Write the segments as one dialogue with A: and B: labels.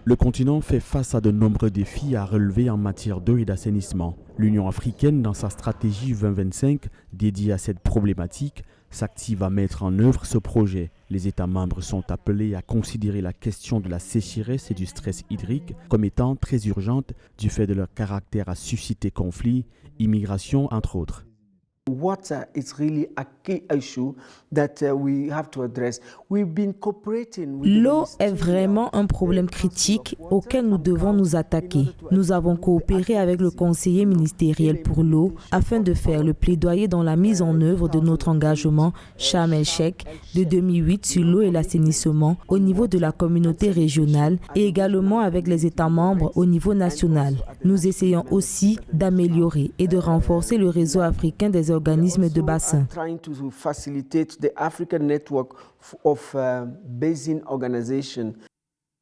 A: Le continent fait face à de nombreux défis à relever en matière d'eau et d'assainissement. L'Union africaine, dans sa stratégie 2025 dédiée à cette problématique, s'active à mettre en œuvre ce projet. Les États membres sont appelés à considérer la question de la sécheresse et du stress hydrique comme étant très urgente du fait de leur caractère à susciter conflits, immigration entre autres.
B: Water is really a key issue that we have to address. We've been cooperating with
C: L'eau est vraiment un problème critique auquel nous devons nous attaquer. Nous avons coopéré avec le conseiller ministériel pour l'eau afin de faire le plaidoyer dans la mise en œuvre de notre engagement Sharm el-Sheikh de 2008 sur l'eau et l'assainissement au niveau de la communauté régionale et également avec les États membres au niveau national. Nous essayons aussi d'améliorer et de renforcer le réseau africain des organismes de bassin.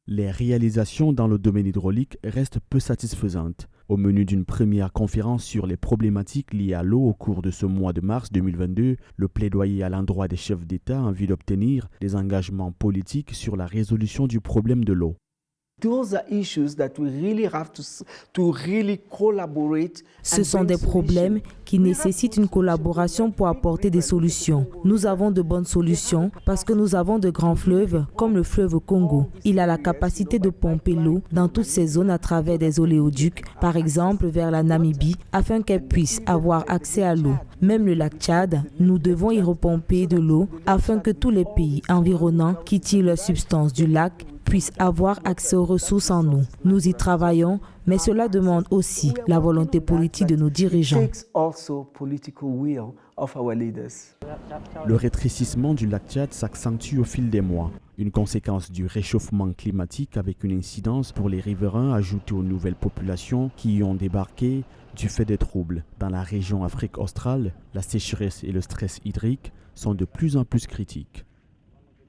A: Les réalisations dans le domaine hydraulique restent peu satisfaisantes. Au menu d'une première conférence sur les problématiques liées à l'eau au cours de ce mois de mars 2022, le plaidoyer à l'endroit des chefs d'État en vue d'obtenir des engagements politiques sur la résolution du problème de l'eau.
C: Ce sont des problèmes qui nécessitent une collaboration pour apporter des solutions. Nous avons de bonnes solutions parce que nous avons de grands fleuves comme le fleuve Congo. Il a la capacité de pomper l'eau dans toutes ces zones à travers des oléoducs, par exemple vers la Namibie, afin qu'elle puisse avoir accès à l'eau. Même le lac Tchad, nous devons y repomper de l'eau afin que tous les pays environnants qui tirent leurs substances du lac puissent avoir accès aux ressources en eau. Nous y travaillons, mais cela demande aussi la volonté politique de nos dirigeants.
A: Le rétrécissement du lac Tchad s'accentue au fil des mois, une conséquence du réchauffement climatique avec une incidence pour les riverains ajoutée aux nouvelles populations qui y ont débarqué du fait des troubles. Dans la région Afrique australe, la sécheresse et le stress hydrique sont de plus en plus critiques.